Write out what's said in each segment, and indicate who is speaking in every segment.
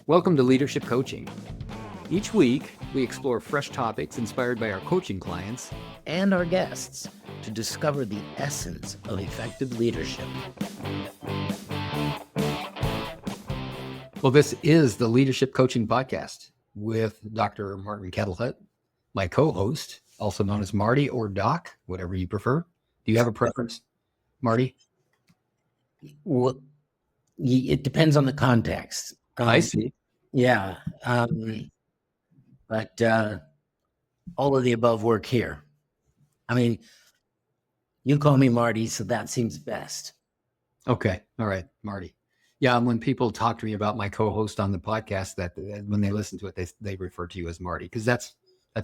Speaker 1: Welcome to Leadership Coaching. Each week, we explore fresh topics inspired by our coaching clients
Speaker 2: and our guests to discover the essence of effective leadership.
Speaker 1: Well, this is the Leadership Coaching Podcast with Dr. Martin Kettlehut, my co-host, also known as Marty or Doc, whatever you prefer. Do you have a preference, Marty?
Speaker 2: Well, it depends on the context.
Speaker 1: I see.
Speaker 2: Yeah. But all of the above work here. I mean, you call me Marty, so that seems best.
Speaker 1: Okay. All right, Marty. Yeah, when people talk to me about my co-host on the podcast, that when they listen to it, they refer to you as Marty, because that's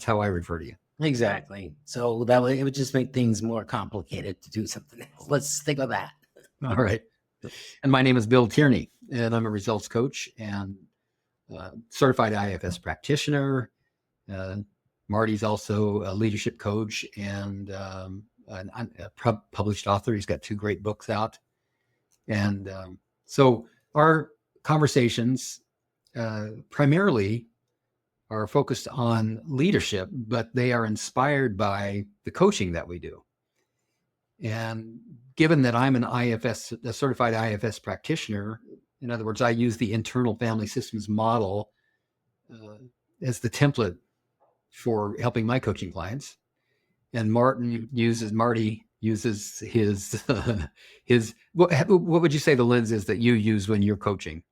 Speaker 1: how I refer to you.
Speaker 2: Exactly. So that way it would just make things more complicated to do something else. Let's think of that.
Speaker 1: All right. And my name is Bill Tierney, and I'm a results coach and certified IFS practitioner. Marty's also a leadership coach and a published author. He's got 2 great books out. And so our conversations primarily are focused on leadership, but they are inspired by the coaching that we do. And given that I'm a certified IFS practitioner, in other words, I use the internal family systems model as the template for helping my coaching clients. And Marty uses his what would you say the lens is that you use when you're coaching?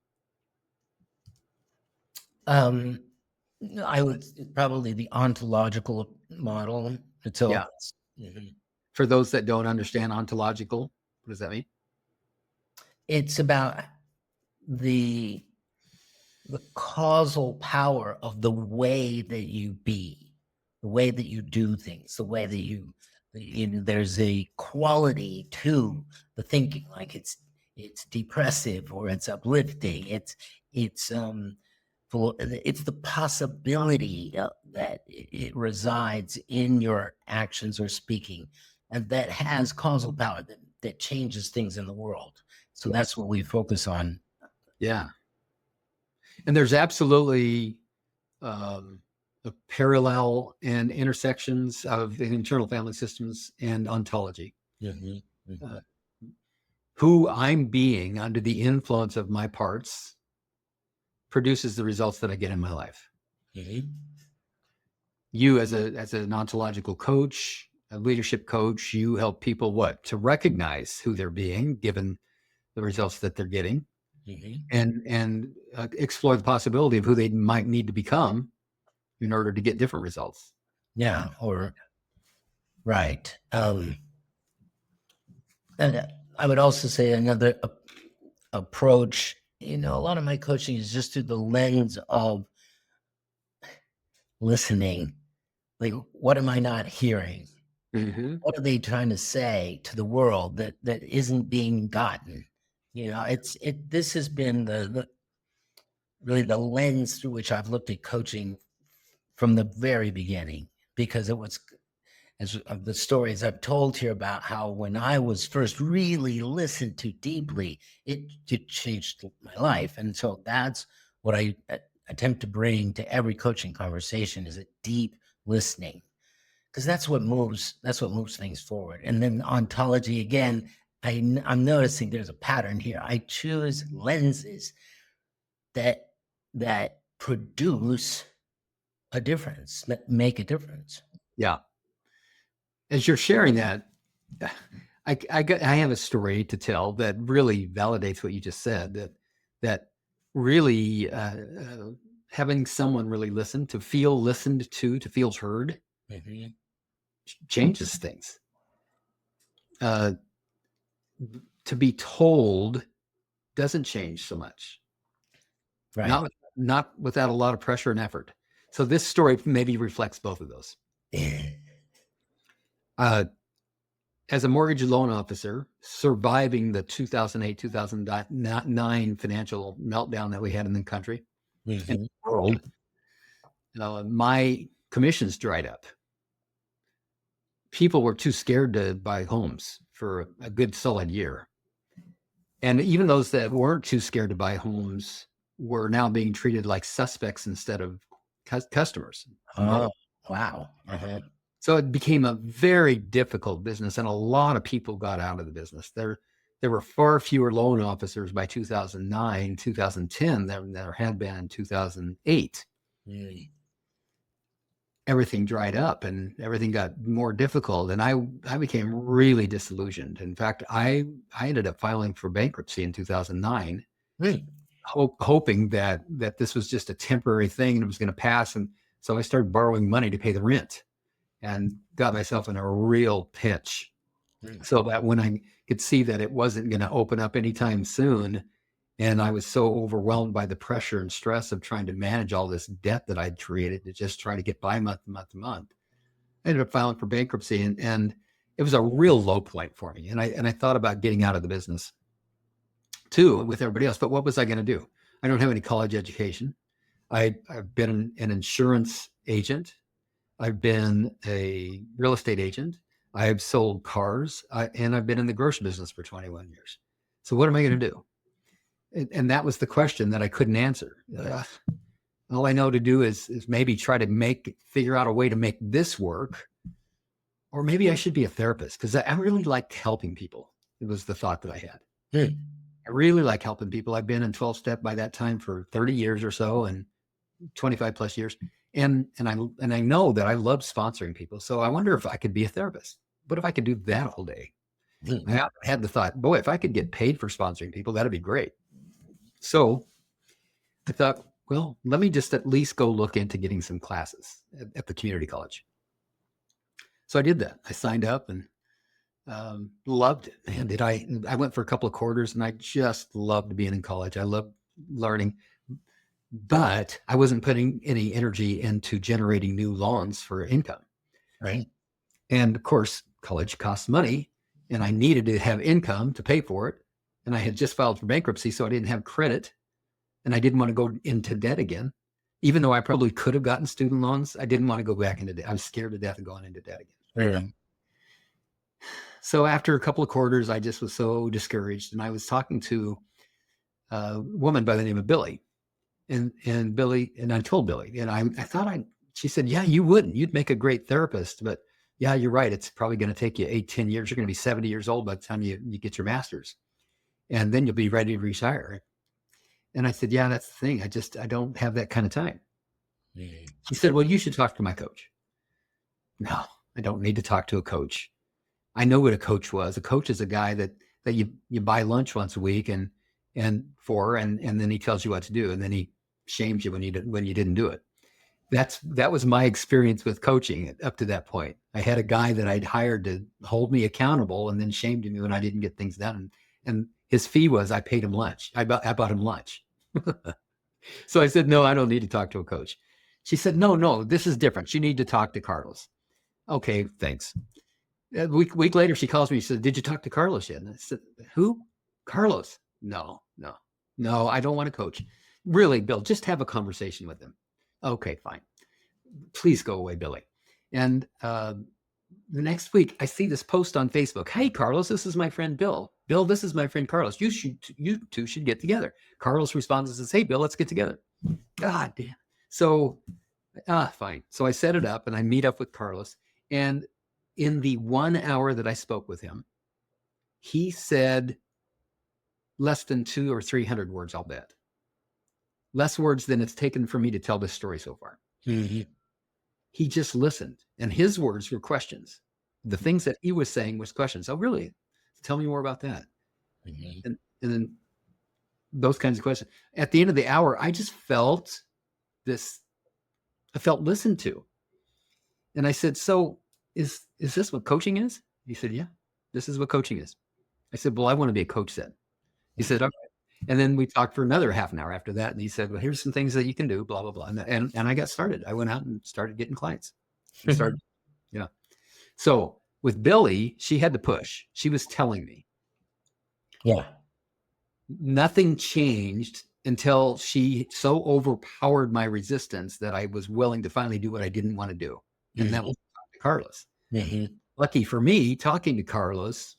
Speaker 2: I would probably the ontological model. So
Speaker 1: yeah. Mm-hmm. For those that don't understand ontological, what does that mean?
Speaker 2: It's about the causal power of the way that you be, the way that you do things, the way that there's a quality to the thinking, like it's depressive or it's uplifting. It's the possibility that it resides in your actions or speaking, and that has causal power that changes things in the world. So that's what we focus on.
Speaker 1: Yeah. And there's absolutely a parallel and intersections of the internal family systems and ontology.
Speaker 2: Mm-hmm. Mm-hmm.
Speaker 1: Who I'm being under the influence of my parts produces the results that I get in my life.
Speaker 2: Mm-hmm.
Speaker 1: You as an ontological coach, a leadership coach, you help people to recognize who they're being given the results that they're getting. Mm-hmm. and explore the possibility of who they might need to become in order to get different results.
Speaker 2: Yeah, right. And I would also say another approach, a lot of my coaching is just through the lens of listening. Like, what am I not hearing? Mm-hmm. What are they trying to say to the world that isn't being gotten? This has been really the lens through which I've looked at coaching from the very beginning, because it was as of the stories I've told here about how when I was first really listened to deeply, it changed my life. And so that's what I attempt to bring to every coaching conversation, is a deep listening, because that's what moves things forward. And then ontology, again, I'm noticing there's a pattern here. I choose lenses that produce a difference, that make a difference.
Speaker 1: Yeah. As you're sharing that, I have a story to tell that really validates what you just said, that really having someone really listen, to feel listened to feel heard, mm-hmm. changes things. To be told doesn't change so much.
Speaker 2: Right.
Speaker 1: Not without a lot of pressure and effort. So this story maybe reflects both of those. As a mortgage loan officer, surviving the 2008-2009 financial meltdown that we had in the country, mm-hmm. and the world, my commissions dried up. People were too scared to buy homes for a good solid year. And even those that weren't too scared to buy homes were now being treated like suspects instead of customers.
Speaker 2: Oh, wow.
Speaker 1: So it became a very difficult business, and a lot of people got out of the business. There were far fewer loan officers by 2009, 2010 than there had been in 2008.
Speaker 2: Mm.
Speaker 1: Everything dried up and everything got more difficult, and I became really disillusioned. In fact, I ended up filing for bankruptcy in 2009,
Speaker 2: Mm.
Speaker 1: hoping that this was just a temporary thing and it was going to pass. And so I started borrowing money to pay the rent and got myself in a real pinch,
Speaker 2: Mm.
Speaker 1: so that when I could see that it wasn't going to open up anytime soon, and I was so overwhelmed by the pressure and stress of trying to manage all this debt that I'd created to just try to get by month to month to month, I ended up filing for bankruptcy, and it was a real low point for me. And I thought about getting out of the business too with everybody else. But what was I going to do? I don't have any college education. I've been an insurance agent. I've been a real estate agent. I've sold cars, and I've been in the grocery business for 21 years. So what am I going to do? And that was the question that I couldn't answer. All I know to do is maybe try to figure out a way to make this work, or maybe I should be a therapist, because I really like helping people. It was the thought that I had.
Speaker 2: Mm.
Speaker 1: I really like helping people. I've been in 12-step by that time for 30 years or so, and 25 plus years. And I know that I love sponsoring people. So I wonder if I could be a therapist. What if I could do that all day?
Speaker 2: Mm.
Speaker 1: I had the thought, boy, if I could get paid for sponsoring people, that'd be great. So I thought, well, let me just at least go look into getting some classes at the community college. So I did that. I signed up and loved it. And I went for a couple of quarters, and I just loved being in college. I loved learning, but I wasn't putting any energy into generating new loans for income.
Speaker 2: Right.
Speaker 1: And of course, college costs money, and I needed to have income to pay for it. And I had just filed for bankruptcy, so I didn't have credit, and I didn't want to go into debt again. Even though I probably could have gotten student loans, I didn't want to go back into debt. I was scared to death of going into debt again.
Speaker 2: Yeah.
Speaker 1: So after a couple of quarters, I just was so discouraged. And I was talking to a woman by the name of Billy. And Billy, and I told Billy, and I thought she said, yeah, you'd make a great therapist, but yeah, you're right. It's probably going to take you 8-10 years. You're going to be 70 years old by the time you get your master's, and then you'll be ready to retire. And I said, yeah, that's the thing. I don't have that kind of time.
Speaker 2: Mm.
Speaker 1: She said, well, you should talk to my coach. No, I don't need to talk to a coach. I know what a coach was. A coach is a guy that you buy lunch once a week and then he tells you what to do, and then he shames you when you didn't do it. That was my experience with coaching up to that point. I had a guy that I'd hired to hold me accountable, and then shamed me when I didn't get things done. And his fee was I paid him lunch. I bought him lunch. So I said, no, I don't need to talk to a coach. She said, no, this is different. You need to talk to Carlos. Okay, thanks. A week later, she calls me. She said, did you talk to Carlos yet? And I said, who? Carlos. No, I don't want to coach. Really, Bill, just have a conversation with him. Okay, fine. Please go away, Billy. And the next week, I see this post on Facebook. Hey, Carlos, this is my friend Bill. Bill, this is my friend Carlos. You two should get together. Carlos responds and says, hey, Bill, let's get together. God damn. So, fine. So I set it up, and I meet up with Carlos. And in the 1 hour that I spoke with him, he said less than 200 or 300 words, I'll bet. Less words than it's taken for me to tell this story so far.
Speaker 2: Mm-hmm.
Speaker 1: He just listened, and his words were questions. The things that he was saying was questions. Oh, really? Tell me more about that.
Speaker 2: Mm-hmm.
Speaker 1: And then those kinds of questions. At the end of the hour, I just felt I felt listened to. And I said, so is this what coaching is? He said, yeah, this is what coaching is. I said, well, I want to be a coach then. He said, okay. And then we talked for another half an hour after that. And he said, well, here's some things that you can do, blah, blah, blah. And I got started. I went out and started getting clients. Yeah. So with Billy, she had to push. She was telling me.
Speaker 2: Yeah.
Speaker 1: Nothing changed until she so overpowered my resistance that I was willing to finally do what I didn't want to do. And that was talk to Carlos.
Speaker 2: Mm-hmm.
Speaker 1: Lucky for me, talking to Carlos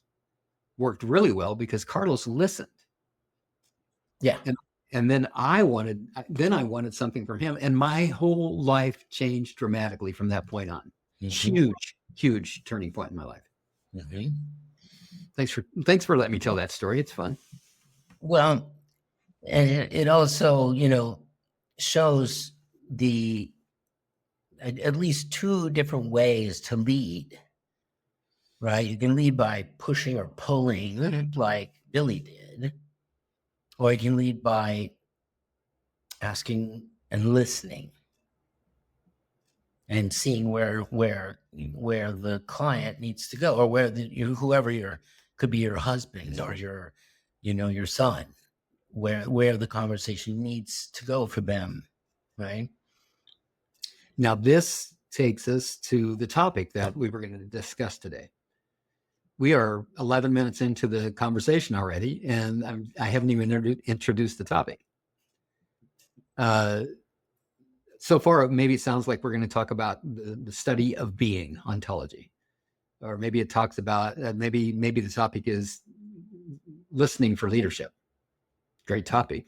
Speaker 1: worked really well because Carlos listened.
Speaker 2: Yeah.
Speaker 1: And then I wanted something from him. And my whole life changed dramatically from that point on. Huge, huge turning point in my life. Thanks for letting me tell that story. It's fun.
Speaker 2: Well, and it also, shows at least two different ways to lead, right? You can lead by pushing or pulling like Billy did, or you can lead by asking and listening and seeing where the client needs to go, or where whoever could be your husband or your son, where the conversation needs to go for them, right?
Speaker 1: Now, this takes us to the topic that we were going to discuss today. We are 11 minutes into the conversation already, and I haven't even introduced the topic. So far, maybe it sounds like we're going to talk about the study of being, ontology. Or maybe it talks about, maybe the topic is listening for leadership. Great topic.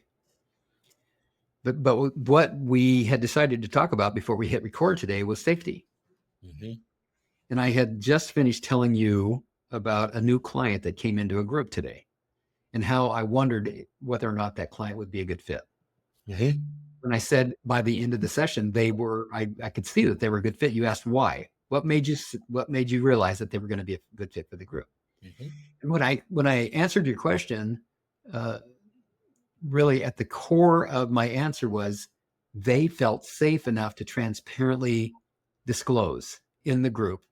Speaker 1: But what we had decided to talk about before we hit record today was safety. And I had just finished telling you about a new client that came into a group today and how I wondered whether or not that client would be a good fit. When I said by the end of the session, I could see that they were a good fit. You asked why. What made you realize that they were going to be a good fit for the group? And when I answered your question, really at the core of my answer was they felt safe enough to transparently disclose in the group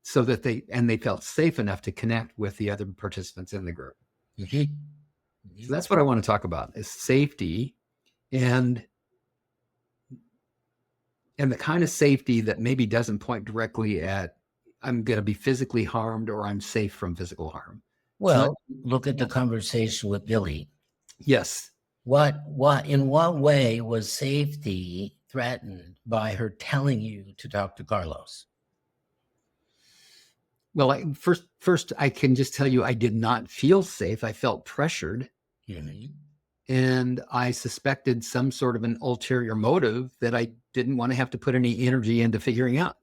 Speaker 1: so that they felt safe enough to connect with the other participants in the group. So that's what I want to talk about is safety and the kind of safety that maybe doesn't point directly at I'm going to be physically harmed or I'm safe from physical harm.
Speaker 2: Well, look at the conversation with Billy.
Speaker 1: Yes.
Speaker 2: In what way was safety threatened by her telling you to talk to Carlos?
Speaker 1: Well, first, I can just tell you I did not feel safe. I felt pressured. And I suspected some sort of an ulterior motive that I didn't want to have to put any energy into figuring out.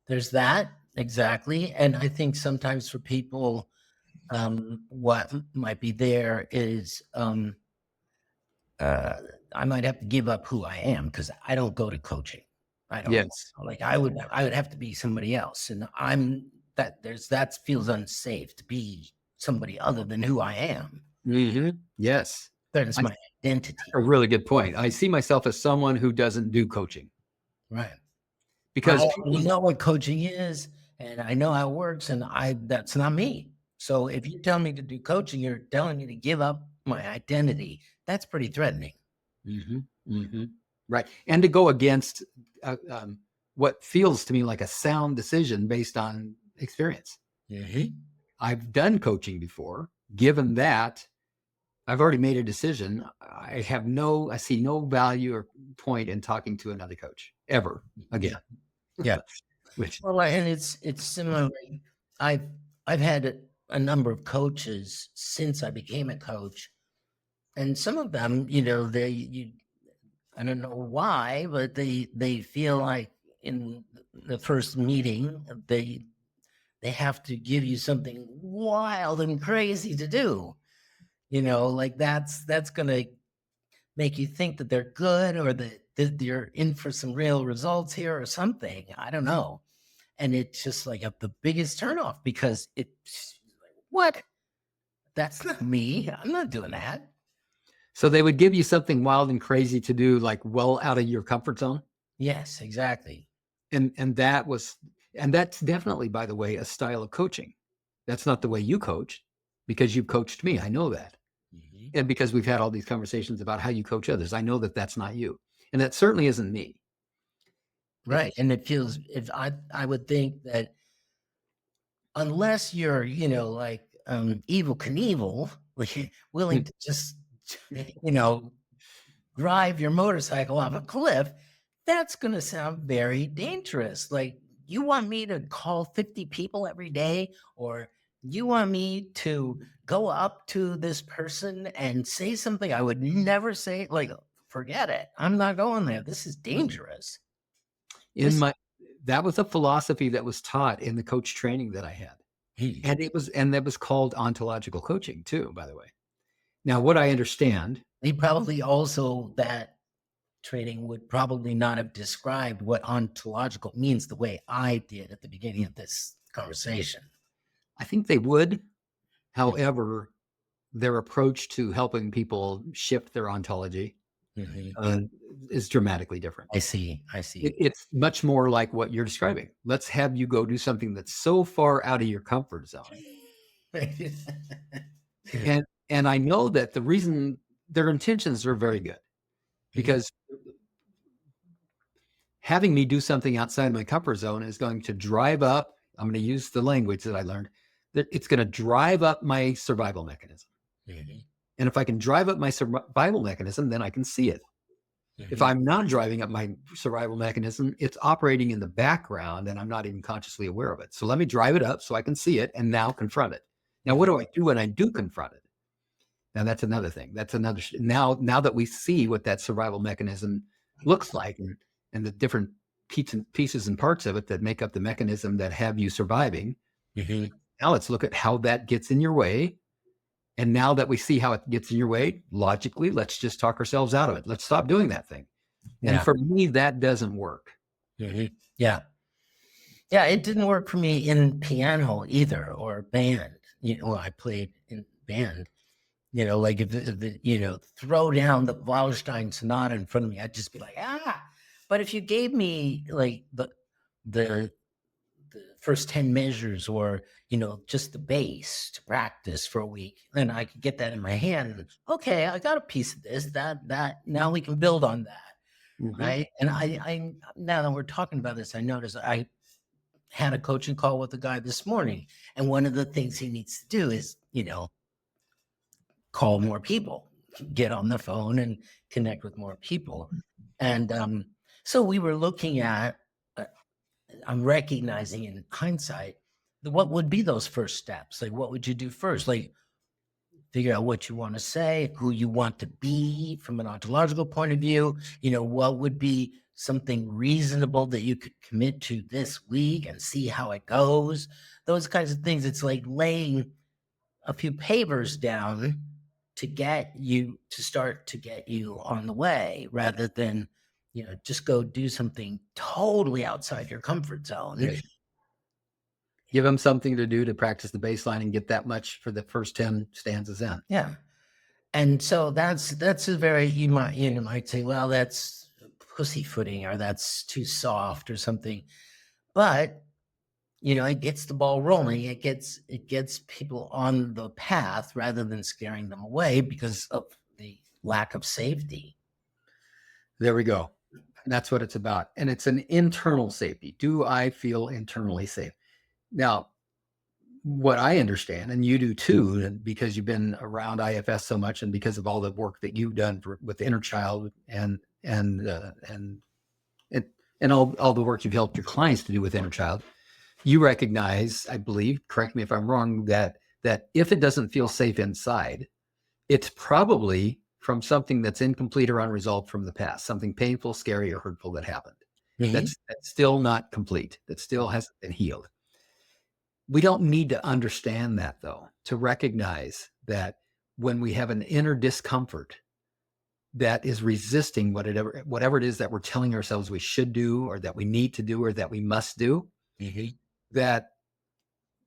Speaker 2: There's that, exactly. And I think sometimes for people, what might be there is I might have to give up who I am because I don't go to coaching. I don't.
Speaker 1: Yes.
Speaker 2: Like I would have to be somebody else, and that feels unsafe to be somebody other than who I am.
Speaker 1: Yes.
Speaker 2: That is my identity.
Speaker 1: A really good point. I see myself as someone who doesn't do coaching.
Speaker 2: Right.
Speaker 1: Because
Speaker 2: we know what coaching is, and I know how it works, and that's not me. So if you tell me to do coaching, you're telling me to give up my identity. That's pretty threatening.
Speaker 1: Right. And to go against what feels to me like a sound decision based on experience. I've done coaching before. Given that, I've already made a decision. I see no value or point in talking to another coach ever again.
Speaker 2: Yeah. Well, and it's similar. I've had a number of coaches since I became a coach, and some of them, I don't know why, but they feel like in the first meeting they have to give you something wild and crazy to do. Like that's going to make you think that they're good or that you're in for some real results here or something. I don't know. And it's just like the biggest turnoff because what? That's not me. I'm not doing that.
Speaker 1: So they would give you something wild and crazy to do, like well out of your comfort zone.
Speaker 2: Yes, exactly.
Speaker 1: And that's definitely, by the way, a style of coaching. That's not the way you coach because you've coached me. I know that. And because we've had all these conversations about how you coach others, I know that that's not you. And that certainly isn't me.
Speaker 2: Right. And it feels, I would think that unless you're, like Evel Knievel, willing to just, drive your motorcycle off a cliff, that's going to sound very dangerous. Like, you want me to call 50 people every day or You want me to go up to this person and say something I would never say? Like, forget it. I'm not going there. This is dangerous.
Speaker 1: In
Speaker 2: This
Speaker 1: my That was a philosophy that was taught in the coach training that I had. And that was called ontological coaching too, by the way. Now, what I understand,
Speaker 2: he probably also that training would probably not have described what ontological means the way I did at the beginning of this conversation.
Speaker 1: I think they would. However, their approach to helping people shift their ontology is dramatically different.
Speaker 2: I see.
Speaker 1: It's much more like what you're describing. Let's have you go do something that's so far out of your comfort zone. And I know that the reason their intentions are very good, because having me do something outside my comfort zone is going to drive up, I'm going to use the language that I learned, that it's going to drive up my survival mechanism. And if I can drive up my survival mechanism, then I can see it. If I'm not driving up my survival mechanism, it's operating in the background and I'm not even consciously aware of it. So let me drive it up so I can see it and now confront it. Now, what do I do when I do confront it? Now, that's another thing. That's another. Now that we see what that survival mechanism looks like, and the different pieces and parts of it that make up the mechanism that have you surviving, now let's look at how that gets in your way. And now that we see how it gets in your way, logically, let's just talk ourselves out of it. Let's stop doing that thing. And for me, that doesn't work.
Speaker 2: Yeah, it didn't work for me in piano either, or band. I played in band. Like if throw down the Wallenstein Sonata in front of me, I'd just be like, ah. But if you gave me like the first 10 measures, or just the bass to practice for a week, then I could get that in my hand. And, okay, I got a piece of this, that now we can build on that. Right. And I now that we're talking about this, I noticed I had a coaching call with a guy this morning, and one of the things he needs to do is call more people, get on the phone and connect with more people. And so we were looking at, I'm recognizing in hindsight, what would be those first steps? Like, what would you do first? Like, figure out what you want to say, who you want to be from an ontological point of view. What would be something reasonable that you could commit to this week and see how it goes? Those kinds of things. It's like laying a few papers down to start to get you on the way, rather than just go do something totally outside your comfort zone.
Speaker 1: Right. Give them something to do to practice the baseline and get that much for the first 10 stanzas in.
Speaker 2: Yeah. And so that's a very, you might say, well, that's pussyfooting, or that's too soft or something. But it gets the ball rolling. It gets people on the path rather than scaring them away because of the lack of safety.
Speaker 1: There we go. That's what it's about. And it's an internal safety. Do I feel internally safe? Now, what I understand, and you do too, because you've been around IFS so much, and because of all the work that you've done with the inner child and all the work you've helped your clients to do with inner child, you recognize, I believe, correct me if I'm wrong, that if it doesn't feel safe inside, it's probably from something that's incomplete or unresolved from the past, something painful, scary, or hurtful that happened. That's still not complete, that still hasn't been healed. We don't need to understand that, though, to recognize that when we have an inner discomfort that is resisting whatever it is that we're telling ourselves we should do, or that we need to do, or that we must do, that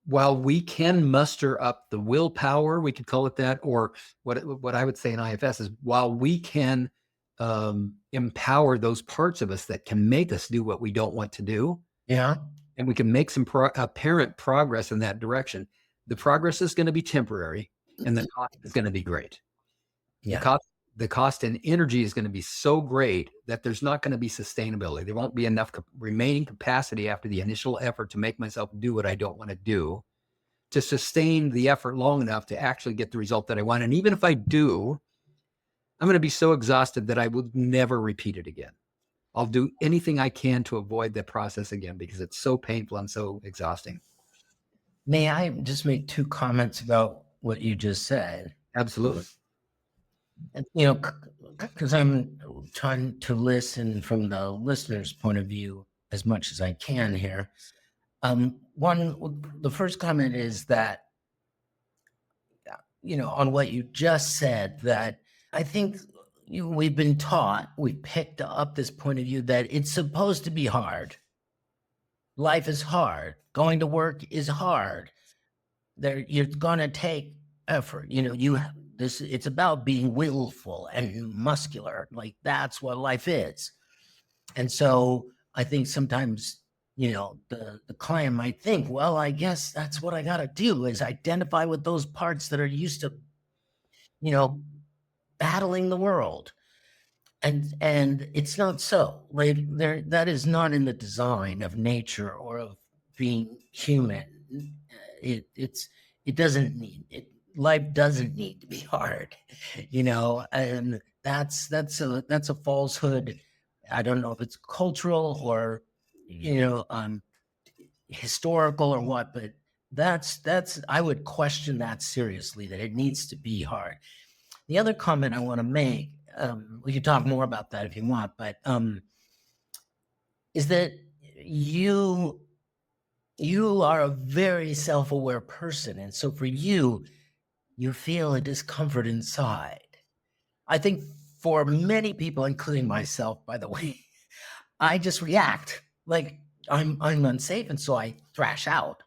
Speaker 1: while we can muster up the willpower, we could call it that, or what I would say in IFS is, while we can empower those parts of us that can make us do what we don't want to do, and we can make some apparent progress in that direction, the progress is going to be temporary, and the cost is going to be great. The cost and energy is going to be so great that there's not going to be sustainability. There won't be enough remaining capacity after the initial effort to make myself do what I don't want to do, to sustain the effort long enough to actually get the result that I want. And even if I do, I'm going to be so exhausted that I will never repeat it again. I'll do anything I can to avoid that process again, because it's so painful and so exhausting.
Speaker 2: May I just make two comments about what you just said?
Speaker 1: Absolutely.
Speaker 2: And, because I'm trying to listen from the listener's point of view as much as I can here. The first comment is that, on what you just said, that I think we've been taught, we picked up this point of view that it's supposed to be hard. Life is hard. Going to work is hard. You're gonna take effort. It's about being willful and muscular. Like that's what life is. And so I think sometimes, the client might think, well, I guess that's what I gotta do is identify with those parts that are used to, you know, battling the world. And it's not so. Like that is not in the design of nature or of being human. It doesn't need it. Life doesn't need to be hard, and that's a falsehood. I don't know if it's cultural or historical or what, but that's I would question that seriously, that it needs to be hard. The other comment I want to make, we can talk more about that if you want, but is that you are a very self-aware person, and so for you feel a discomfort inside. I think for many people, including myself, by the way, I just react like I'm unsafe, and so I thrash out.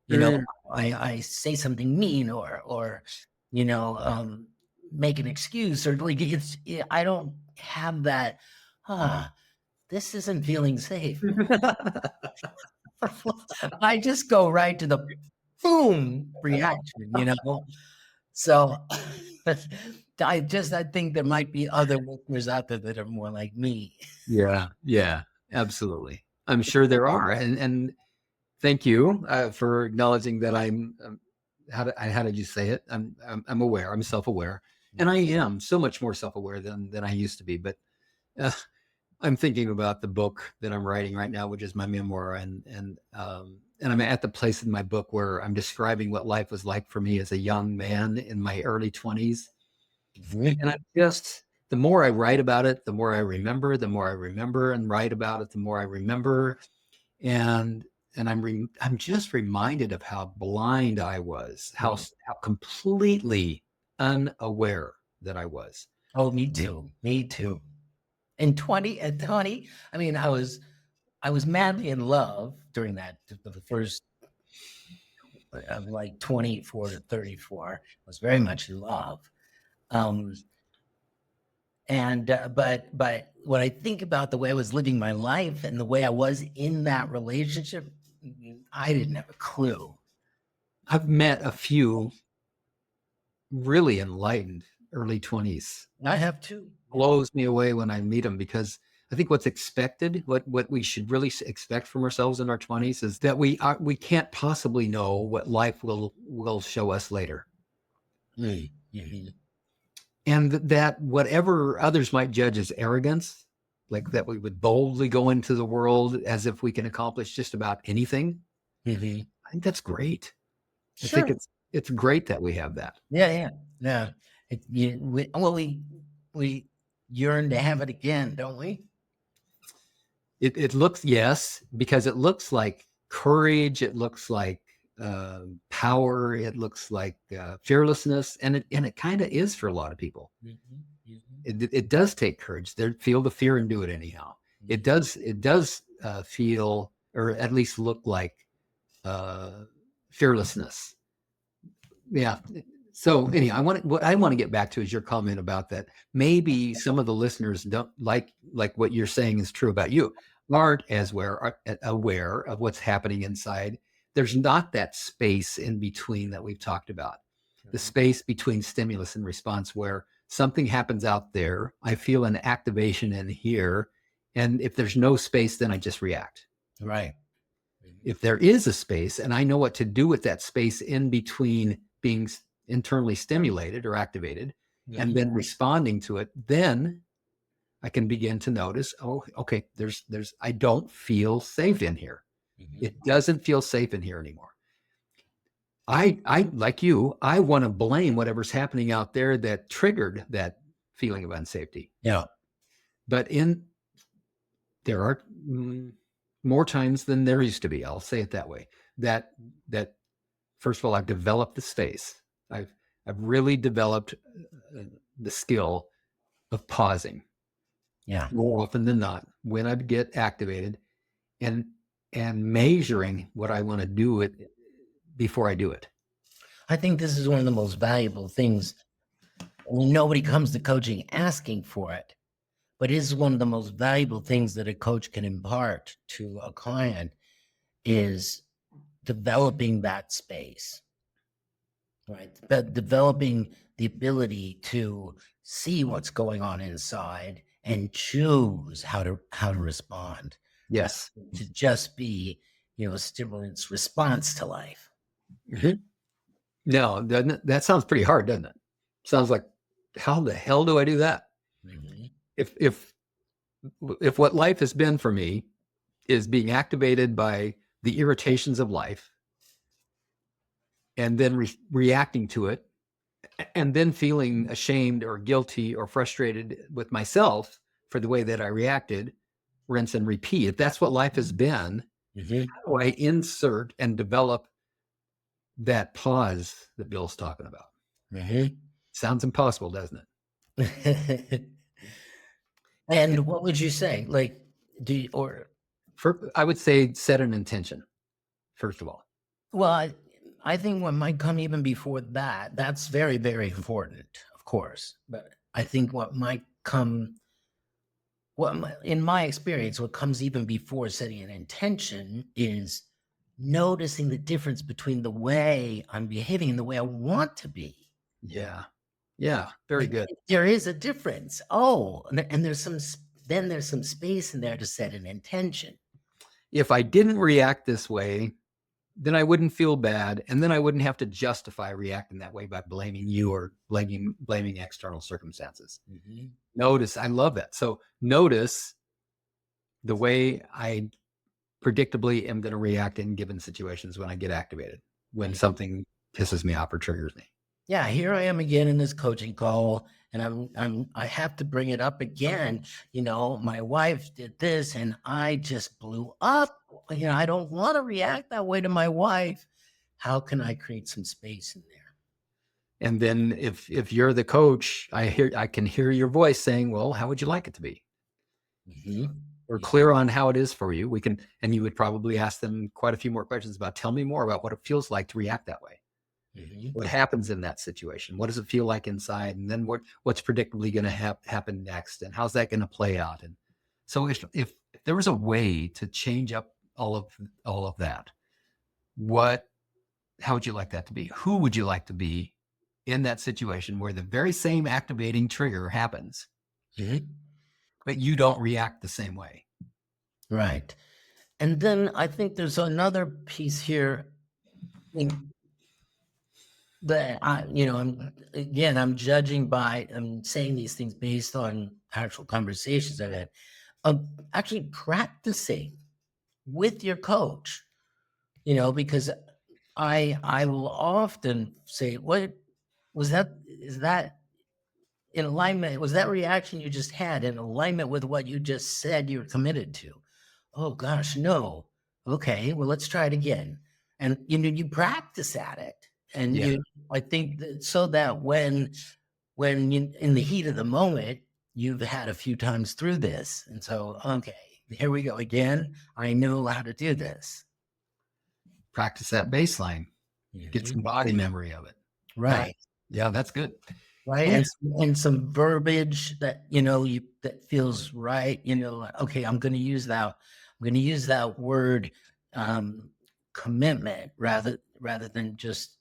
Speaker 2: You know,
Speaker 1: Mm.
Speaker 2: I say something mean or you know, make an excuse, or like I don't have that. This isn't feeling safe. I just go right to the boom reaction. So I think there might be other listeners out there that are more like me.
Speaker 1: Yeah, yeah, absolutely. I'm sure there are, and thank you for acknowledging that I'm. How did you say it? I'm aware. I'm self-aware, and I am so much more self-aware than I used to be. But uh, I'm thinking about the book that I'm writing right now, which is my memoir, and I'm at the place in my book where I'm describing what life was like for me as a young man in my early 20s. And I'm just, the more I write about it, the more I remember, and write about it, the more I remember. And I'm just reminded of how blind I was, how completely unaware that I was.
Speaker 2: Oh, me too. Me too. At 20, I mean, I was madly in love during the first like 24 to 34. I was very much in love. Um, and but when I think about the way I was living my life and the way I was in that relationship, I didn't have a clue.
Speaker 1: I've met a few really enlightened early 20s.
Speaker 2: I have too.
Speaker 1: Blows me away when I meet them, because I think what's expected, what we should really expect from ourselves in our 20s, is that we can't possibly know what life will show us later.
Speaker 2: Mm-hmm.
Speaker 1: And that whatever others might judge as arrogance, like that we would boldly go into the world as if we can accomplish just about anything.
Speaker 2: Mm-hmm.
Speaker 1: I think that's great. I think
Speaker 2: Sure.
Speaker 1: it's great that we have that.
Speaker 2: Yeah. We yearn to have it again, don't we?
Speaker 1: It looks, yes, because it looks like courage. It looks like power. It looks like fearlessness, and it kind of is for a lot of people.
Speaker 2: Mm-hmm.
Speaker 1: It does take courage. They feel the fear and do it anyhow. It does feel, or at least look like, fearlessness. Yeah. So anyhow, what I want to get back to is your comment about that. Maybe some of the listeners don't like what you're saying is true about you, aren't as aware of what's happening inside. There's not that space in between that we've talked about, the space between stimulus and response, where something happens out there, I feel an activation in here, and if there's no space, then I just react.
Speaker 2: Right.
Speaker 1: If there is a space and I know what to do with that space in between being internally stimulated or activated and then responding to it, then I can begin to notice, oh, okay, I don't feel safe in here.
Speaker 2: Mm-hmm.
Speaker 1: It doesn't feel safe in here anymore. I like you, I want to blame whatever's happening out there that triggered that feeling of unsafety.
Speaker 2: Yeah.
Speaker 1: But there are more times than there used to be. I'll say it that way. That that first of all, I've developed the space. I've really developed the skill of pausing
Speaker 2: Yeah.
Speaker 1: more often than not when I get activated, and measuring what I want to do it before I do it.
Speaker 2: I think this is one of the most valuable things. Nobody comes to coaching asking for it, but it is one of the most valuable things that a coach can impart to a client is developing that space, right? But developing the ability to see what's going on inside and choose how to respond, rather
Speaker 1: Yes.
Speaker 2: than to just be, a stimulant's response to life.
Speaker 1: Mhm. No, that sounds pretty hard, doesn't it? Sounds like, how the hell do I do that?
Speaker 2: Mhm.
Speaker 1: If what life has been for me is being activated by the irritations of life, and then reacting to it, and then feeling ashamed or guilty or frustrated with myself for the way that I reacted, rinse and repeat. If that's what life has been,
Speaker 2: Mhm.
Speaker 1: how do I insert and develop that pause that Bill's talking about?
Speaker 2: Mhm.
Speaker 1: Sounds impossible, doesn't
Speaker 2: And
Speaker 1: it?
Speaker 2: what would you say? Like, do you, or
Speaker 1: I would say set an intention, first of all.
Speaker 2: well, I think what might come even before that, that's very, very important, of course. But I think what might come, in my experience, what comes even before setting an intention is noticing the difference between the way I'm behaving and the way I want to be.
Speaker 1: Yeah. Yeah. Very
Speaker 2: Like,
Speaker 1: good.
Speaker 2: there is a difference. Oh, and then there's some space in there to set an intention.
Speaker 1: If I didn't react this way, then I wouldn't feel bad, and then I wouldn't have to justify reacting that way by blaming you or blaming external circumstances.
Speaker 2: Mhm.
Speaker 1: Notice, I love that. So notice the way I predictably am going to react in given situations when I get activated, when something pisses me off or triggers me.
Speaker 2: Yeah, here I am again in this coaching call, and I have to bring it up again. My wife did this, and I just blew up. I don't want to react that way to my wife. How can I create some space in there?
Speaker 1: And then if you're the coach, I can hear your voice saying, "Well, how would you like it to be?"
Speaker 2: Mhm.
Speaker 1: We're clear on how it is for you. We can, and you would probably ask them quite a few more questions about, tell me more about what it feels like to react that way.
Speaker 2: Mhm.
Speaker 1: What happens in that situation? What does it feel like inside? And then what's predictably going to happen next? And how's that going to play out? And so if there was a way to change up all of that, how would you like that to be? Who would you like to be in that situation where the very same activating trigger happens,
Speaker 2: Mhm.
Speaker 1: but you don't react the same way?
Speaker 2: Right. And then I think there's another piece here that I'm judging I'm saying these things based on actual conversations I've had. Actually practicing with your coach, because I will often say, what was that? Is that in alignment? Was that reaction you just had in alignment with what you just said you're committed to? Oh gosh, no. Okay, well, let's try it again. And you practice at it. And
Speaker 1: Yeah.
Speaker 2: I think that so that when you in the heat of the moment, you've had a few times through this. And so, okay, here we go again. I know how to do this.
Speaker 1: Practice that baseline. Get
Speaker 2: Mhm.
Speaker 1: some body memory of it. That,
Speaker 2: Right.
Speaker 1: yeah, that's good.
Speaker 2: Right.
Speaker 1: Yeah.
Speaker 2: And some verbiage that, that feels right. Like, okay, I'm going to use that. I'm going to use that word, um, commitment rather than just,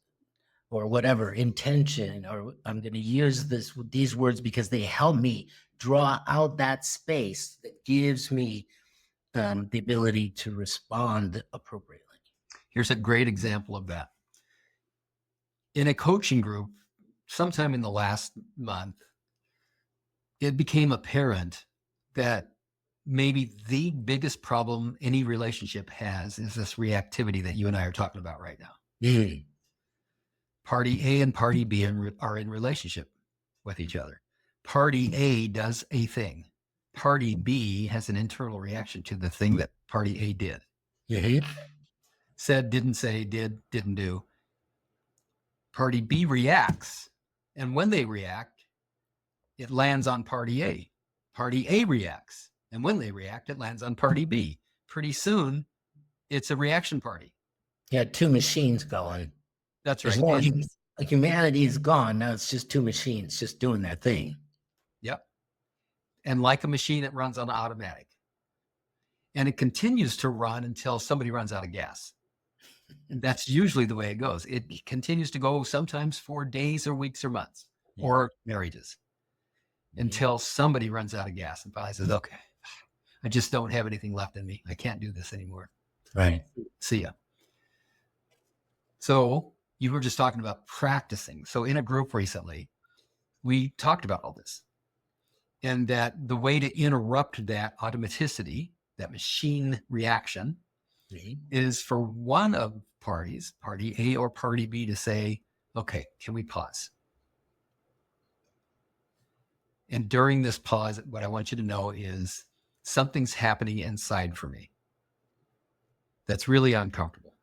Speaker 2: or whatever, intention, or I'm going to use these words because they help me draw out that space that gives me, the ability to respond appropriately.
Speaker 1: Here's a great example of that. In a coaching group, sometime in the last month, it became apparent that maybe the biggest problem any relationship has is this reactivity that you and I are talking about right now.
Speaker 2: Mm.
Speaker 1: Party A and Party B are in relationship with each other. Party A does a thing. Party B has an internal reaction to the thing that Party A did. Said, didn't say, did, didn't do. Party B reacts. And when they react, it lands on Party A. Party A reacts. And when they react, it lands on Party B. Pretty soon, it's a reaction party.
Speaker 2: Yeah, two machines going.
Speaker 1: That's right.
Speaker 2: Like humanity is gone. Now it's just two machines just doing their thing.
Speaker 1: Yep. And like a machine, it runs on automatic. And it continues to run until somebody runs out of gas. And that's usually the way it goes. It continues to go sometimes for days or weeks or months or marriages until somebody runs out of gas and finally says, okay, I just don't have anything left in me. I can't do this anymore.
Speaker 2: Right.
Speaker 1: See ya. So you were just talking about practicing. So in a group recently, we talked about all this and that the way to interrupt that automaticity, that machine reaction, is for one of parties, Party A or Party B, to say, okay, can we pause? And during this pause, what I want you to know is something's happening inside for me that's really uncomfortable.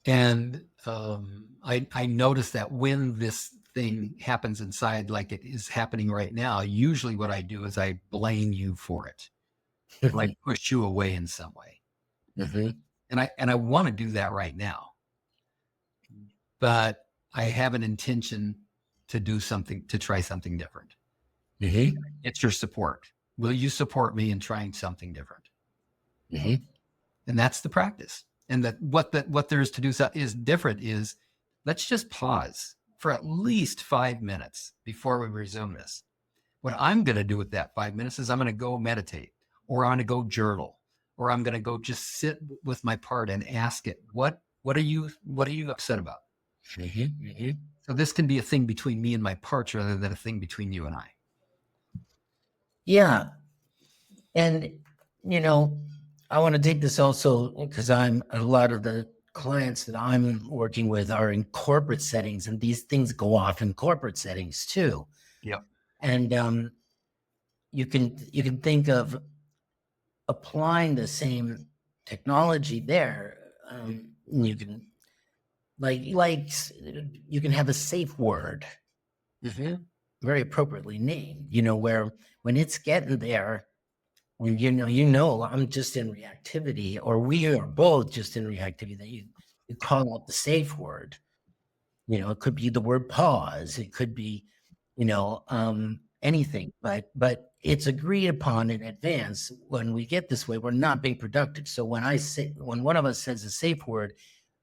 Speaker 1: And I notice that when this thing happens inside, like it is happening right now, usually what I do is I blame you for it. Like push you away in some way. And I want to do that right now. But I have an intention to do something, to try something different. It's your support. Will you support me in trying something different? And that's the practice. And that what there is to do is different is let's just pause for at least 5 minutes before we resume this. What I'm going to do with that 5 minutes is I'm going to go meditate, or I'm going to go journal, or I'm going to go just sit with my part and ask it, what are you upset about? So this can be a thing between me and my parts rather than a thing between you and I.
Speaker 2: Yeah. And, I want to take this also because a lot of the clients that I'm working with are in corporate settings, and these things go off in corporate settings too.
Speaker 1: Yep.
Speaker 2: And you can think of applying the same technology there. You can you can have a safe word, very appropriately named. Where when it's getting there, when I'm just in reactivity, or we are both just in reactivity, that you call out the safe word. It could be the word pause. It could be, anything, but it's agreed upon in advance. When we get this way, we're not being productive. So when one of us says a safe word,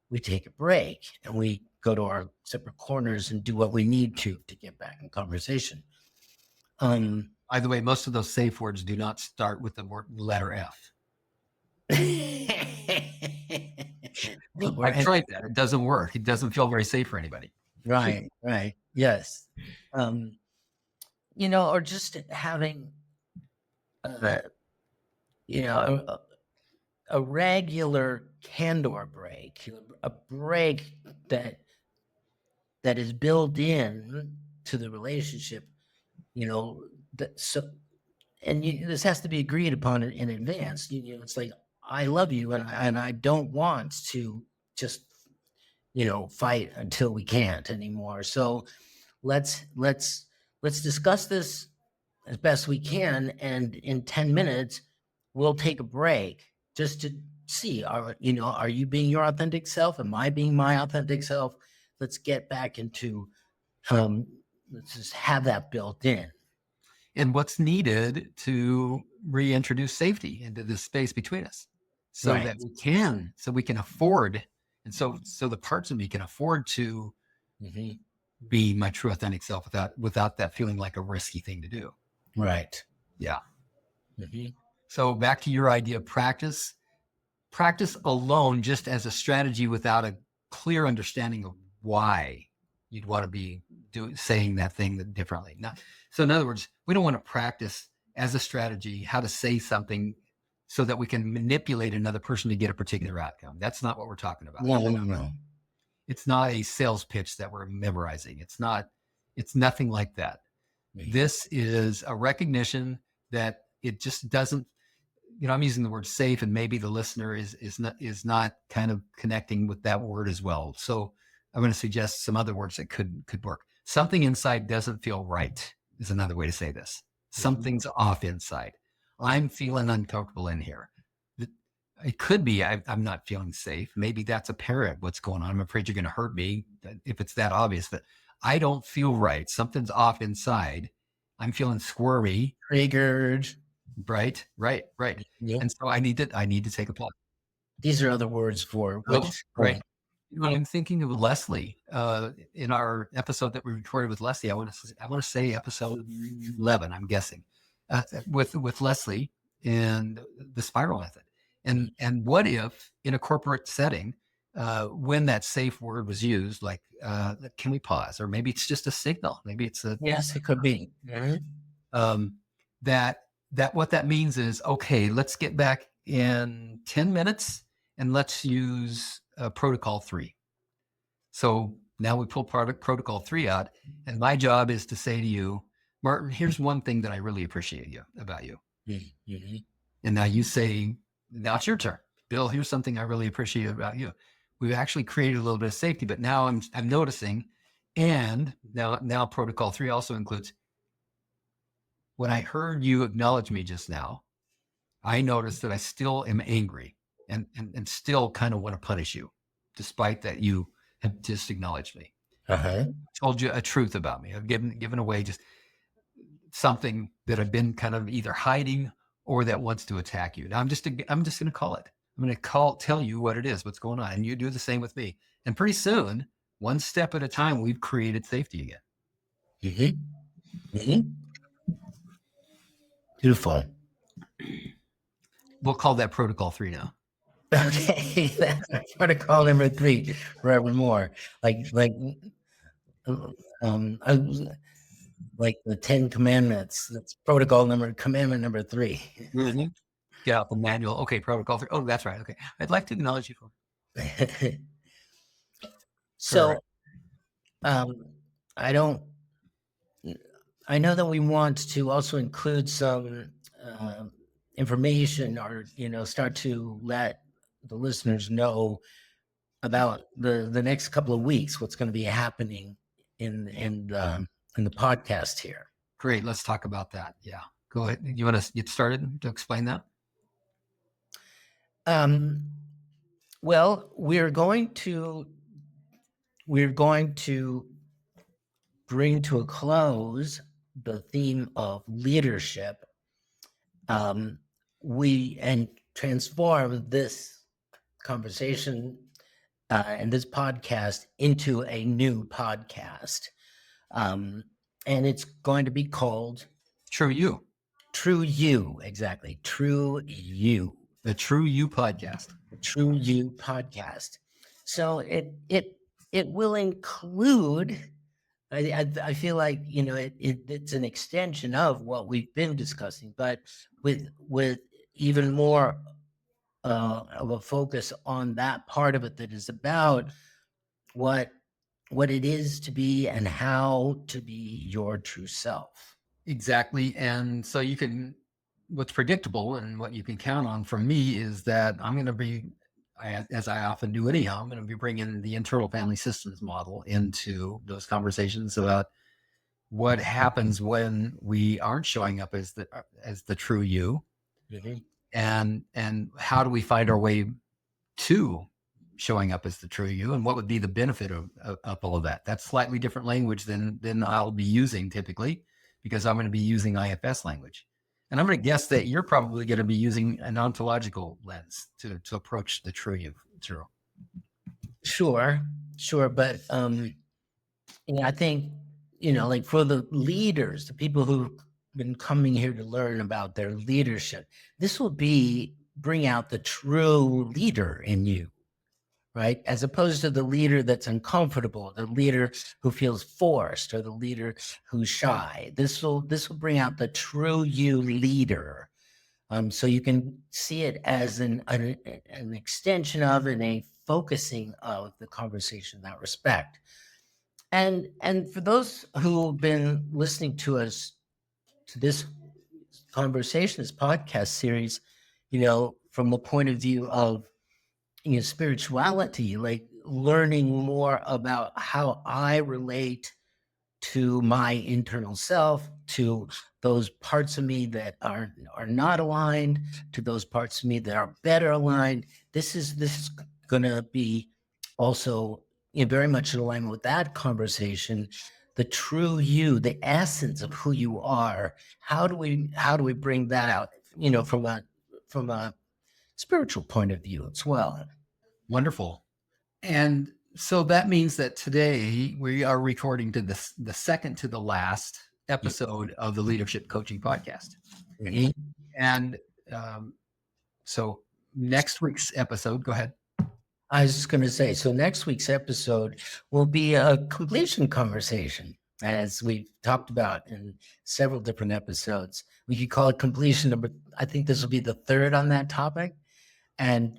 Speaker 2: we take a break and we go to our separate corners and do what we need to get back in conversation.
Speaker 1: By the way, most of those safe words do not start with the letter F. I've tried that. It doesn't work. It doesn't feel very safe for anybody.
Speaker 2: Right. Yes. Or just having, a regular candor break, a break that is built in to the relationship, this has to be agreed upon in advance. It's like, I love you, and I don't want to just, fight until we can't anymore. So let's discuss this as best we can, and in 10 minutes we'll take a break just to see, are you being your authentic self? Am I being my authentic self? Let's get back into let's just have that built in.
Speaker 1: And what's needed to reintroduce safety into this space between us, so that we can afford, and so the parts of me can afford to be my true authentic self without that feeling like a risky thing to do.
Speaker 2: Right.
Speaker 1: Yeah. So back to your idea of practice alone, just as a strategy without a clear understanding of why you'd want to be saying that thing differently. So in other words, we don't want to practice as a strategy how to say something so that we can manipulate another person to get a particular outcome. That's not what we're talking about.
Speaker 2: No.
Speaker 1: It's not a sales pitch that we're memorizing. It's nothing like that. This is a recognition that it just doesn't, I'm using the word safe, and maybe the listener is not kind of connecting with that word as well. So I'm going to suggest some other words that could work. Something inside doesn't feel right is another way to say this. Something's off inside. I'm feeling uncomfortable in here. It could be I'm not feeling safe. Maybe that's apparent what's going on. I'm afraid you're going to hurt me if it's that obvious, but I don't feel right. Something's off inside. I'm feeling squirmy.
Speaker 2: Triggered.
Speaker 1: Right.
Speaker 2: Yeah.
Speaker 1: And so I need to take a pause.
Speaker 2: These are other words for which.
Speaker 1: Right. I'm thinking of Leslie in our episode that we recorded with Leslie. I want to say episode 11. I'm guessing with Leslie and the spiral method. And what if in a corporate setting, when that safe word was used, like can we pause? Or maybe it's just a signal. Maybe it's
Speaker 2: yes, it could be.
Speaker 1: That what that means is, okay, let's get back in 10 minutes and let's use protocol 3. So now we pull protocol 3 out, and my job is to say to you, Martin, here's one thing that I really appreciate about you.
Speaker 2: Mm-hmm.
Speaker 1: And now you say, now it's your turn. Bill, here's something I really appreciate about you. We've actually created a little bit of safety, but now I'm noticing, and now protocol 3 also includes, when I heard you acknowledge me just now, I noticed that I still am angry and still kind of want to punish you, despite that you have just acknowledged me.
Speaker 2: Uh-huh.
Speaker 1: Told you a truth about me. I've given away just something that I've been kind of either hiding or that wants to attack you. Now I'm just going to call it. I'm going to tell you what it is, what's going on, and you do the same with me. And pretty soon, one step at a time, we've created safety again.
Speaker 2: Mm-hmm. Mm-hmm. Beautiful.
Speaker 1: We'll call that protocol 3 now.
Speaker 2: Okay, that's protocol number 3 forevermore. Like the 10 commandments. That's commandment number 3.
Speaker 1: Mm-hmm. Get out the manual. Okay, protocol 3. Oh, that's right. Okay, I'd like to acknowledge you for.
Speaker 2: So, I know that we want to also include some information, or start to let the listeners know about the next couple of weeks, what's going to be happening in the podcast here.
Speaker 1: Great, let's talk about that. Yeah, go ahead. You want to get started to explain that?
Speaker 2: Well, we're going to bring to a close the theme of leadership. And transform this conversation and this podcast into a new podcast. And it's going to be called
Speaker 1: True You.
Speaker 2: True You, exactly. True You.
Speaker 1: The True You podcast.
Speaker 2: The True You podcast. So it will include, I feel like, it's an extension of what we've been discussing, but with even more of a focus on that part of it that is about what it is to be and how to be your true self.
Speaker 1: Exactly. And so what's predictable and what you can count on from me is that I'm going to be, as I often do anyhow, I'm going to be bringing the internal family systems model into those conversations about what happens when we aren't showing up as the true you,
Speaker 2: Mm-hmm.
Speaker 1: and how do we find our way to showing up as the true you, and what would be the benefit of all of that. That's slightly different language than I'll be using typically, because I'm going to be using IFS language. And I'm going to guess that you're probably going to be using an ontological lens to approach the true you. True.
Speaker 2: Sure. But I think, like for the leaders, the people who've been coming here to learn about their leadership, this will bring out the true leader in you, right? As opposed to the leader that's uncomfortable, the leader who feels forced, or the leader who's shy. This will bring out the true you leader. So you can see it as an extension of, and a focusing of the conversation in that respect. And for those who've been listening to us to this conversation, this podcast series, from the point of view of spirituality, like learning more about how I relate to my internal self, to those parts of me that are not aligned, to those parts of me that are better aligned. This is going to be also very much in alignment with that conversation. The true you, the essence of who you are. How do we bring that out? From a spiritual point of view as well.
Speaker 1: Wonderful. And so that means that today we are recording to the second to the last episode of the Leadership Coaching Podcast.
Speaker 2: Mhm.
Speaker 1: And so next week's episode, go ahead.
Speaker 2: I was just going to say, so next week's episode will be a completion conversation, as we've talked about in several different episodes. We could call it completion number. I think this will be the third on that topic,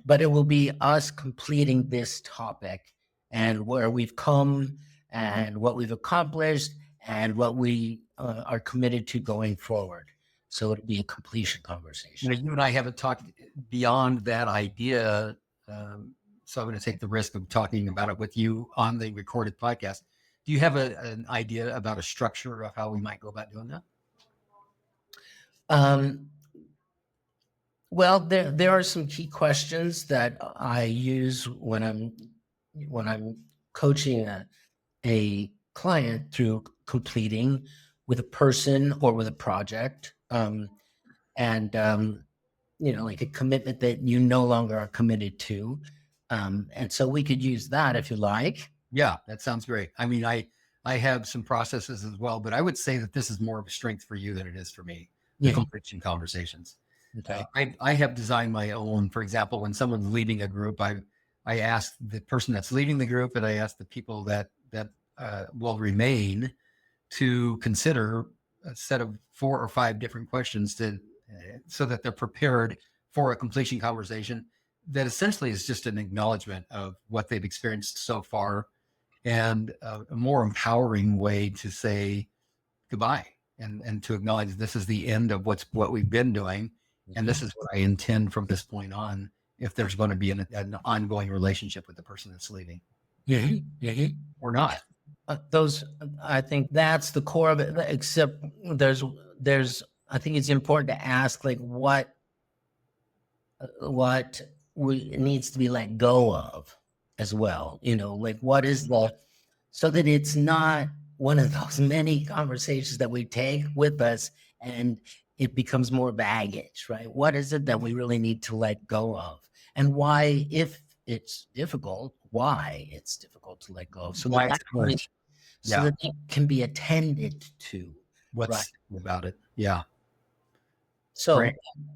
Speaker 2: but it will be us completing this topic and where we've come and what we've accomplished and what we are committed to going forward. So it'll be a completion conversation.
Speaker 1: You and I haven't talked beyond that idea. So I'm going to take the risk of talking about it with you on the recorded podcast. Do you have an idea about a structure of how we might go about doing that?
Speaker 2: Well, there are some key questions that I use when I'm coaching a client through completing with a person or with a project, and like a commitment that you no longer are committed to. And so we could use that if you like.
Speaker 1: Yeah, that sounds great. I mean, I have some processes as well, but I would say that this is more of a strength for you than it is for me, the completion conversations.
Speaker 2: Okay.
Speaker 1: I have designed my own. For example, when someone's leading a group, I ask the person that's leading the group, and I ask the people that will remain to consider a set of 4 or 5 different questions so that they're prepared for a completion conversation that essentially is just an acknowledgement of what they've experienced so far and a more empowering way to say goodbye and to acknowledge this is the end of what we've been doing. And this is what I intend from this point on, if there's going to be an ongoing relationship with the person that's leaving or not.
Speaker 2: I think that's the core of it, except there's, I think it's important to ask, like, what needs to be let go of as well, like what is so that it's not one of those many conversations that we take with us and it becomes more baggage, right? What is it that we really need to let go of, and why, if it's difficult, why it's difficult to let go of, so that it can be attended to.
Speaker 1: What's about it? Yeah.
Speaker 2: So,
Speaker 1: Great.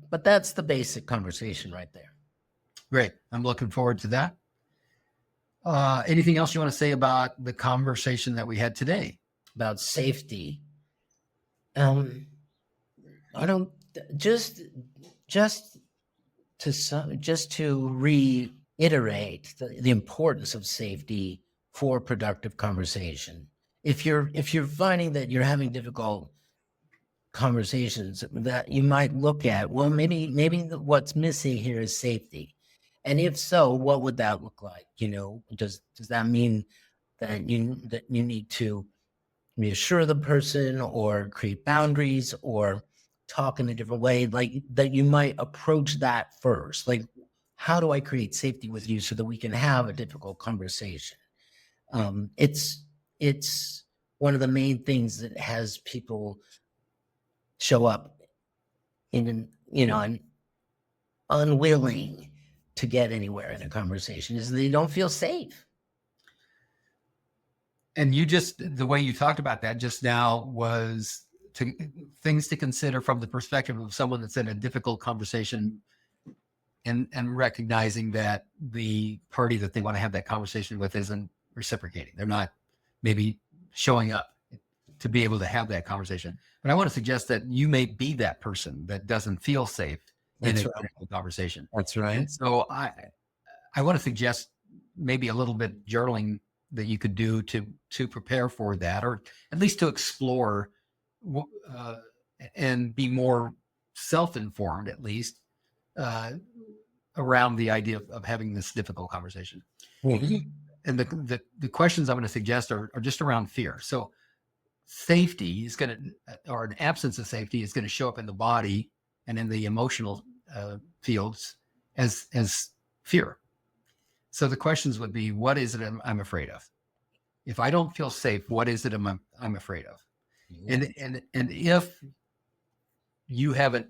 Speaker 2: But that's the basic conversation right there.
Speaker 1: Great. I'm looking forward to that. Anything else you want to say about the conversation that we had today?
Speaker 2: About safety. I don't just to reiterate the importance of safety for productive conversation. If you're finding that you're having difficult conversations, that you might look at, well, maybe what's missing here is safety. And if so, what would that look like? Does that mean that you need to reassure the person or create boundaries or talk in a different way, like that you might approach that first? Like, how do I create safety with you so that we can have a difficult conversation? It's one of the main things that has people show up and unwilling to get anywhere in a conversation is they don't feel safe.
Speaker 1: And the way you talked about that just now was things to consider from the perspective of someone that's in a difficult conversation and recognizing that the party that they want to have that conversation with isn't reciprocating. They're not maybe showing up to be able to have that conversation. But I want to suggest that you may be that person that doesn't feel safe in a conversation.
Speaker 2: That's right.
Speaker 1: And so I want to suggest maybe a little bit journaling that you could do to prepare for that, or at least to explore and be more self-informed, at least around the idea of having this difficult conversation.
Speaker 2: Mhm.
Speaker 1: And the questions I'm going to suggest are just around fear. So safety is going to, or an absence of safety is going to show up in the body and in the emotional fields as fear. So the questions would be, what is it I'm afraid of? If I don't feel safe, what is it I'm afraid of? And if you have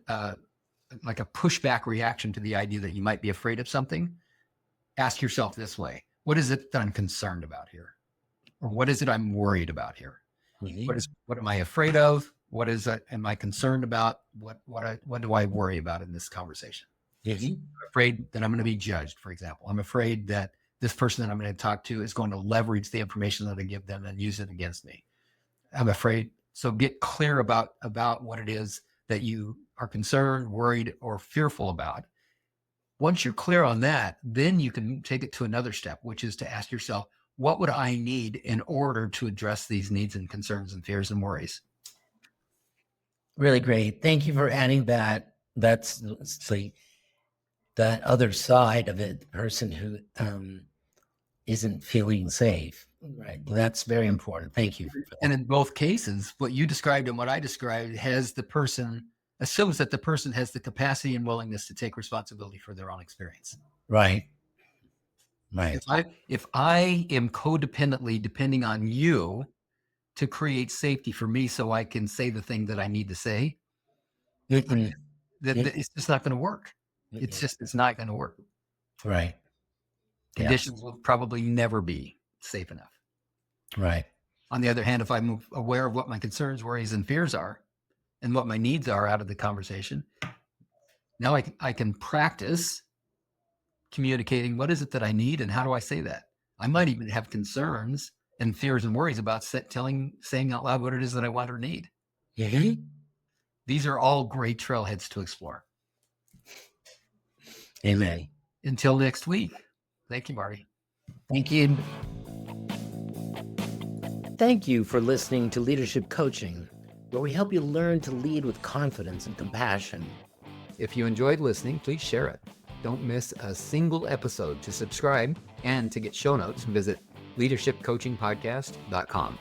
Speaker 1: like a pushback reaction to the idea that you might be afraid of something, ask yourself this way: what is it that I'm concerned about here? Or what is it I'm worried about here?
Speaker 2: Mhm.
Speaker 1: What am I afraid of? What is it am I concerned about? What do I worry about in this conversation?
Speaker 2: Mhm.
Speaker 1: I'm afraid that I'm going to be judged, for example. I'm afraid that this person that I'm going to talk to is going to leverage the information that I give them and use it against me. I'm afraid. So get clear about what it is that you are concerned, worried, or fearful about. Once you're clear on that, then you can take it to another step, which is to ask yourself, what would I need in order to address these needs and concerns and fears and worries?
Speaker 2: Really great. Thank you for adding that. That's that other side of it, the person who isn't feeling safe. Right. That's very important. Thank you for
Speaker 1: And
Speaker 2: that.
Speaker 1: in both cases, what you described and what I described assumes that the person has the capacity and willingness to take responsibility for their own experience.
Speaker 2: Right. Right.
Speaker 1: If I am codependently depending on you to create safety for me so I can say the thing that I need to say,
Speaker 2: Mm-mm.
Speaker 1: that it's just not going to work.
Speaker 2: Mm-mm.
Speaker 1: It's not going to work.
Speaker 2: Right. Yes.
Speaker 1: Conditions will probably never be safe enough.
Speaker 2: Right.
Speaker 1: On the other hand, if I'm aware of what my concerns, worries, and fears are and what my needs are out of the conversation, now I can practice communicating what is it that I need and how do I say that. I might even have concerns and fears and worries about saying out loud what it is that I want or need.
Speaker 2: Mhm.
Speaker 1: These are all great trailheads to explore.
Speaker 2: Amen.
Speaker 1: Until next week. Thank you, Marty.
Speaker 2: Thank you. Thank you for listening to Leadership Coaching, where we help you learn to lead with confidence and compassion.
Speaker 1: If you enjoyed listening, please share it. Don't miss a single episode. To subscribe and to get show notes, visit leadershipcoachingpodcast.com.